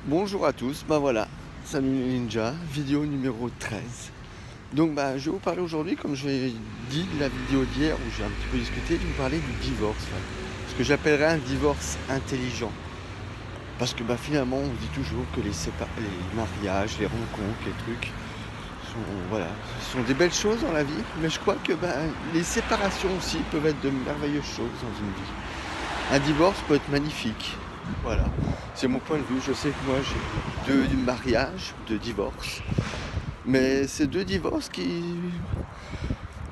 Bonjour à tous, voilà, salut les ninjas, vidéo numéro 13. Donc je vais vous parler aujourd'hui, comme je l'ai dit de la vidéo d'hier où j'ai un petit peu discuté, je vais vous parler du divorce. Ce que j'appellerais un divorce intelligent. Parce que finalement on dit toujours que les mariages, les rencontres, les trucs sont des belles choses dans la vie, mais je crois que les séparations aussi peuvent être de merveilleuses choses dans une vie. Un divorce peut être magnifique. Voilà, c'est mon point de vue. Je sais que moi j'ai deux mariages, deux divorces. Mais c'est deux divorces qui.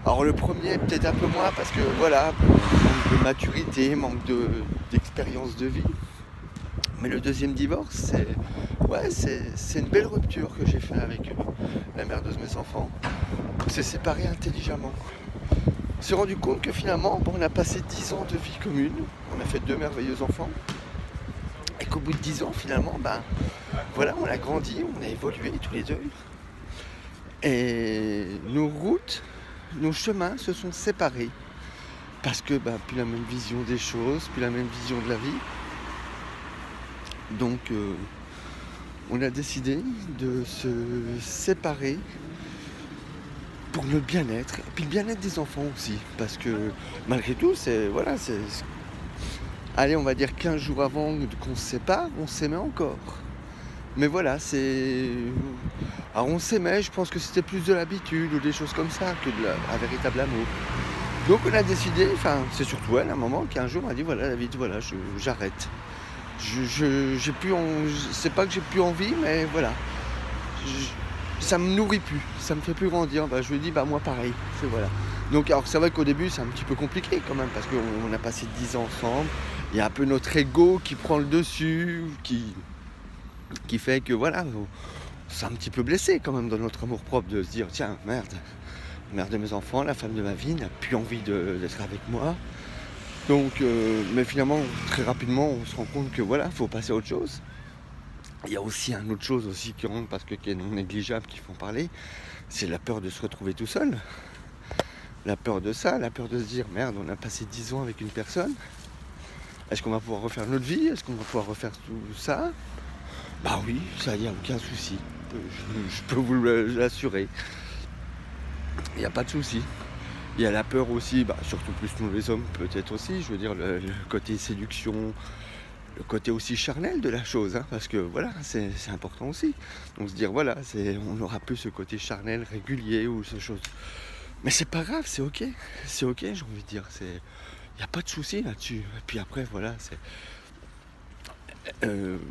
Alors le premier peut-être un peu moins parce que voilà, manque de maturité, d'expérience de vie. Mais le deuxième divorce, c'est une belle rupture que j'ai fait avec la mère de mes enfants. On s'est séparés intelligemment. On s'est rendu compte que finalement, on a passé 10 ans de vie commune, on a fait deux merveilleux enfants. Et qu'au bout de 10 ans, finalement, voilà, on a grandi, on a évolué tous les deux. Et nos routes, nos chemins se sont séparés. Parce que plus la même vision des choses, plus la même vision de la vie. Donc on a décidé de se séparer pour le bien-être. Et puis le bien-être des enfants aussi. Parce que malgré tout, allez, on va dire 15 jours avant qu'on se sépare, on s'aimait encore. Mais voilà, alors on s'aimait, je pense que c'était plus de l'habitude ou des choses comme ça que un véritable amour. Donc on a décidé, c'est surtout elle à un moment qui un jour m'a dit voilà David, voilà, j'arrête. J'ai plus c'est pas que j'ai plus envie, mais voilà. Ça me nourrit plus, ça me fait plus grandir. Je lui dis moi pareil, voilà. Donc alors c'est vrai qu'au début c'est un petit peu compliqué quand même parce qu'on a passé 10 ans ensemble. Il y a un peu notre ego qui prend le dessus, qui fait que voilà, c'est un petit peu blessé quand même dans notre amour propre de se dire tiens merde, la mère de mes enfants, la femme de ma vie n'a plus envie d'être avec moi. Donc mais finalement très rapidement on se rend compte que voilà, faut passer à autre chose. Il y a aussi une autre chose aussi qui rentre parce que qui est non négligeable, qu'il faut en parler, c'est la peur de se retrouver tout seul. La peur de ça, la peur de se dire merde, on a passé 10 ans avec une personne. Est-ce qu'on va pouvoir refaire notre vie? Est-ce qu'on va pouvoir refaire tout ça? Oui, ça y a aucun souci. Je peux vous l'assurer. Il n'y a pas de souci. Il y a la peur aussi, surtout plus nous les hommes peut-être aussi, je veux dire le côté séduction, le côté aussi charnel de la chose, parce que voilà, c'est important aussi. Donc se dire voilà, on n'aura plus ce côté charnel régulier ou ces choses. Mais c'est pas grave, c'est ok, j'ai envie de dire. Il n'y a pas de souci là-dessus. Et puis après voilà,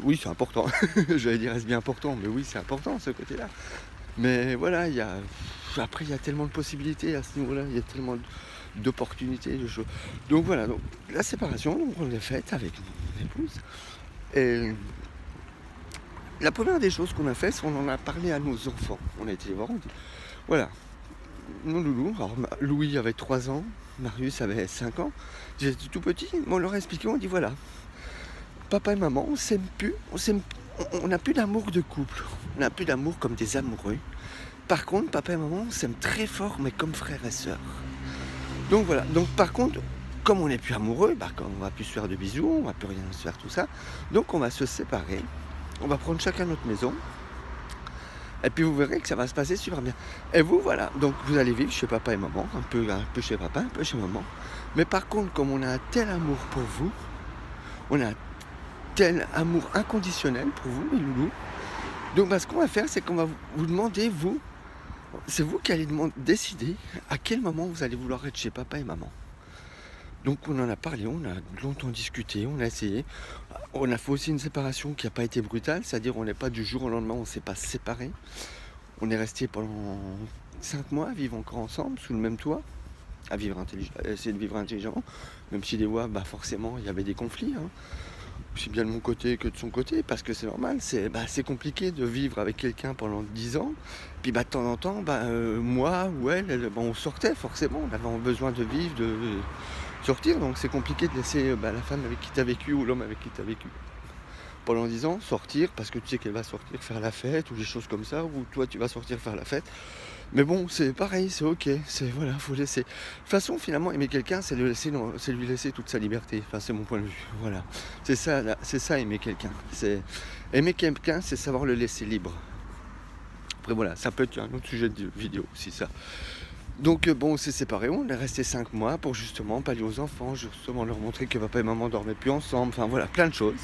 oui, c'est important. J'allais dire est-ce bien important, mais oui, c'est important ce côté-là. Mais voilà, après il y a tellement de possibilités à ce niveau-là, il y a tellement d'opportunités, de choses. Donc voilà, donc la séparation, on l'a faite avec mon épouse. Et la première des choses qu'on a fait, c'est qu'on en a parlé à nos enfants. On a été les voir, on dit voilà, mon loulou, alors Louis avait 3 ans, Marius avait 5 ans, j'étais tout petit, mais on leur a expliqué, on dit voilà, papa et maman, on s'aime plus, on n'a plus d'amour de couple, on n'a plus d'amour comme des amoureux. Par contre, papa et maman, on s'aime très fort, mais comme frères et sœurs. Donc voilà, donc par contre, comme on n'est plus amoureux, quand on va plus se faire de bisous, on va plus rien se faire tout ça, donc on va se séparer, on va prendre chacun notre maison, et puis vous verrez que ça va se passer super bien. Et vous, voilà, donc vous allez vivre chez papa et maman, un peu chez papa, un peu chez maman. Mais par contre, comme on a un tel amour pour vous, on a un tel amour inconditionnel pour vous, mes loulous, donc ce qu'on va faire, c'est qu'on va vous demander, c'est vous qui allez décider à quel moment vous allez vouloir être chez papa et maman. Donc on en a parlé, on a longtemps discuté, on a essayé. On a fait aussi une séparation qui n'a pas été brutale, c'est-à-dire on n'est pas du jour au lendemain, on ne s'est pas séparés. On est resté pendant 5 mois à vivre encore ensemble, sous le même toit, à essayer de vivre intelligemment, même si des fois, forcément, il y avait des conflits, aussi bien de mon côté que de son côté, parce que c'est normal, c'est compliqué de vivre avec quelqu'un pendant 10 ans, puis de temps en temps, moi ou elle, on sortait forcément, on avait besoin de vivre, de sortir, donc c'est compliqué de laisser la femme avec qui tu as vécu ou l'homme avec qui tu as vécu pendant 10 ans sortir, parce que tu sais qu'elle va sortir faire la fête ou des choses comme ça, ou toi tu vas sortir faire la fête. Mais bon, c'est pareil, c'est ok, c'est voilà, faut laisser. De toute façon, finalement, aimer quelqu'un, c'est c'est lui laisser toute sa liberté. Enfin, c'est mon point de vue. Voilà, c'est ça, c'est ça aimer quelqu'un. C'est aimer quelqu'un, c'est savoir le laisser libre. Après voilà, ça peut être un autre sujet de vidéo aussi ça. Donc bon, on s'est séparés, on est resté 5 mois pour justement pallier aux enfants, justement leur montrer que papa et maman dormaient plus ensemble. Enfin voilà, plein de choses.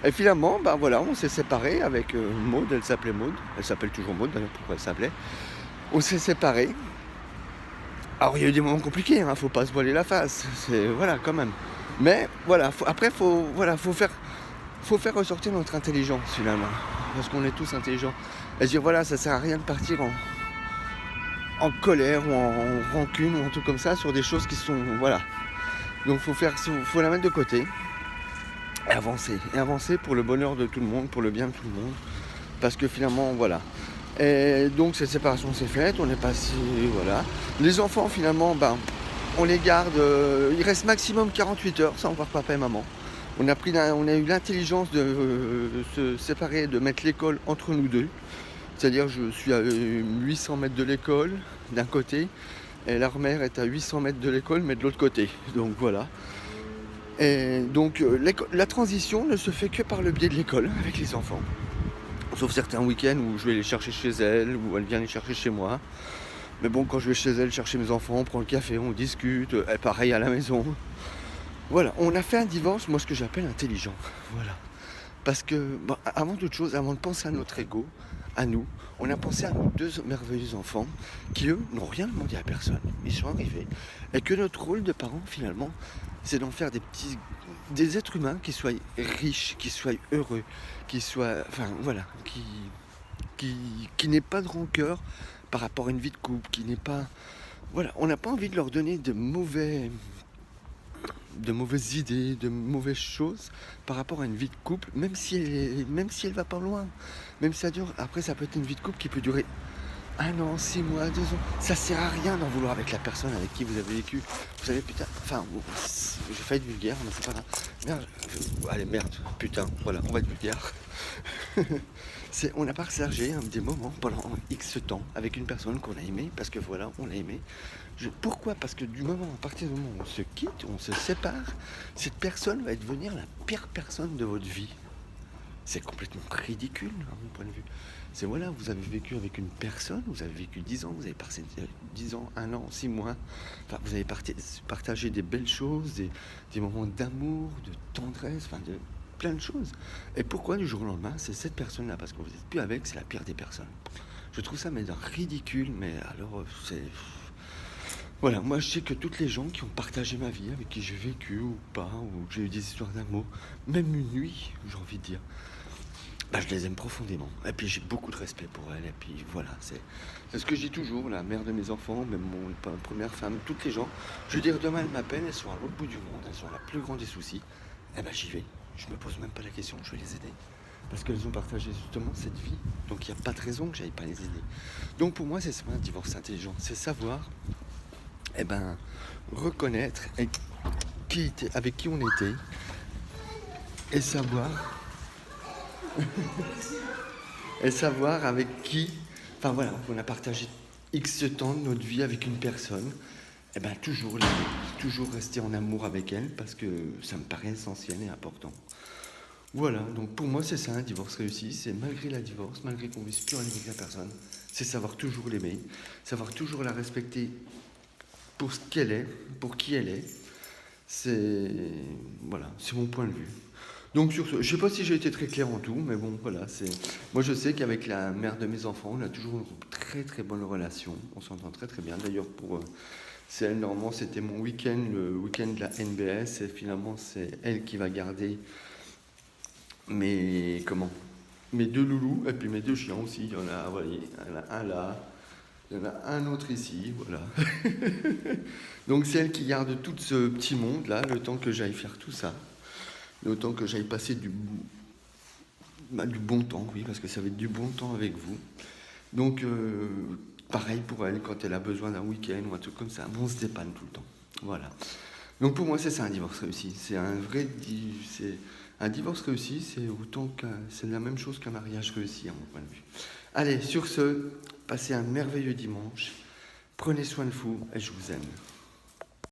Et finalement, ben voilà, on s'est séparés avec Maud, elle s'appelait Maud, elle s'appelle toujours Maud d'ailleurs, pourquoi elle s'appelait. On s'est séparés. Alors il y a eu des moments compliqués, hein, faut pas se voiler la face, c'est voilà quand même. Mais voilà, après faut faire ressortir notre intelligence finalement, parce qu'on est tous intelligents. Et dire voilà, ça sert à rien de partir en colère ou en rancune ou un truc comme ça sur des choses qui sont voilà. Donc faut la mettre de côté et avancer pour le bonheur de tout le monde, pour le bien de tout le monde, parce que finalement voilà. Et donc cette séparation s'est faite, on est passé, voilà. Les enfants finalement, ben, on les garde, il reste maximum 48 heures sans voir papa et maman. On a eu l'intelligence de se séparer, de mettre l'école entre nous deux. C'est-à-dire je suis à 800 mètres de l'école d'un côté, et leur mère est à 800 mètres de l'école mais de l'autre côté. Donc voilà. Et donc la transition ne se fait que par le biais de l'école avec les enfants. Sauf certains week-ends où je vais les chercher chez elle, ou elle vient les chercher chez moi. Mais bon, quand je vais chez elle chercher mes enfants, on prend le café, on discute, et pareil à la maison. Voilà, on a fait un divorce, moi ce que j'appelle intelligent. Voilà. Parce que, bon, avant toute chose, avant de penser à notre ego, à nous, on a pensé à nos deux merveilleux enfants qui, eux, n'ont rien demandé à personne. Ils sont arrivés. Et que notre rôle de parents, finalement, c'est d'en faire des êtres humains qui soient riches, qui soient heureux, qui soient, enfin voilà, qui n'aient pas de rancœur par rapport à une vie de couple, qui n'est pas, voilà, on n'a pas envie de leur donner de mauvaises idées, de mauvaises choses par rapport à une vie de couple, même si elle va pas loin, même si ça dure. Après, ça peut être une vie de couple qui peut durer 1 an, 6 mois, 2 ans. Ça sert à rien d'en vouloir avec la personne avec qui vous avez vécu. Vous savez, putain, enfin, j'ai failli être vulgaire, mais c'est pas grave. Merde, allez, merde, putain, voilà, on va être vulgaire. On n'a pas partagé des moments pendant X temps avec une personne qu'on a aimée, parce que voilà, on l'a aimée. Pourquoi? Parce que à partir du moment où on se quitte, on se sépare, cette personne va devenir la pire personne de votre vie. C'est complètement ridicule, à mon point de vue. C'est voilà, vous avez vécu avec une personne, vous avez vécu 10 ans, vous avez passé 10 ans, 1 an, 6 mois. Enfin, vous avez partagé des belles choses, des moments d'amour, de tendresse, enfin, plein de choses. Et pourquoi du jour au lendemain, c'est cette personne-là, parce que vous n'êtes plus avec, c'est la pire des personnes. Je trouve ça mais d'un ridicule, mais alors c'est... Voilà, moi je sais que toutes les gens qui ont partagé ma vie, avec qui j'ai vécu ou pas, ou que j'ai eu des histoires d'amour, même une nuit, j'ai envie de dire, bah, je les aime profondément. Et puis j'ai beaucoup de respect pour elles. Et puis voilà, c'est ce que je dis toujours, la mère de mes enfants, même ma première femme, toutes les gens. Je veux dire, demain elles m'appellent, elles sont à l'autre bout du monde, elles sont à la plus grande des soucis. Eh ben j'y vais. Je me pose même pas la question, je vais les aider. Parce qu'elles ont partagé justement cette vie. Donc il n'y a pas de raison que j'aille pas les aider. Donc pour moi, c'est ça un divorce intelligent. C'est savoir, eh ben, reconnaître avec qui on était et savoir avec qui, enfin voilà, on a partagé X temps de notre vie avec une personne, et ben toujours l'aimer, toujours rester en amour avec elle, parce que ça me paraît essentiel et important. Voilà, donc pour moi c'est ça un divorce réussi, c'est malgré la divorce, malgré qu'on ne puisse plus avec la personne, c'est savoir toujours l'aimer, savoir toujours la respecter pour ce qu'elle est, pour qui elle est. C'est voilà, c'est mon point de vue. Donc sur ce, je sais pas si j'ai été très clair en tout, mais bon voilà, moi je sais qu'avec la mère de mes enfants, on a toujours une très très bonne relation, on s'entend très très bien. D'ailleurs pour c'est elle, normalement c'était mon week-end, le week-end de la NBS, et finalement c'est elle qui va garder mes deux loulous et puis mes deux chiens aussi. Il y en a, voilà, il y en a un là, il y en a un autre ici, voilà. Donc c'est elle qui garde tout ce petit monde là, le temps que j'aille faire tout ça. Le temps que j'aille passer du bon temps, oui, parce que ça va être du bon temps avec vous. Donc, pareil pour elle, quand elle a besoin d'un week-end ou un truc comme ça, on se dépanne tout le temps. Voilà. Donc pour moi, c'est ça un divorce réussi. C'est un divorce réussi, c'est la même chose qu'un mariage réussi, à mon point de vue. Allez, sur ce, passez un merveilleux dimanche. Prenez soin de vous et je vous aime.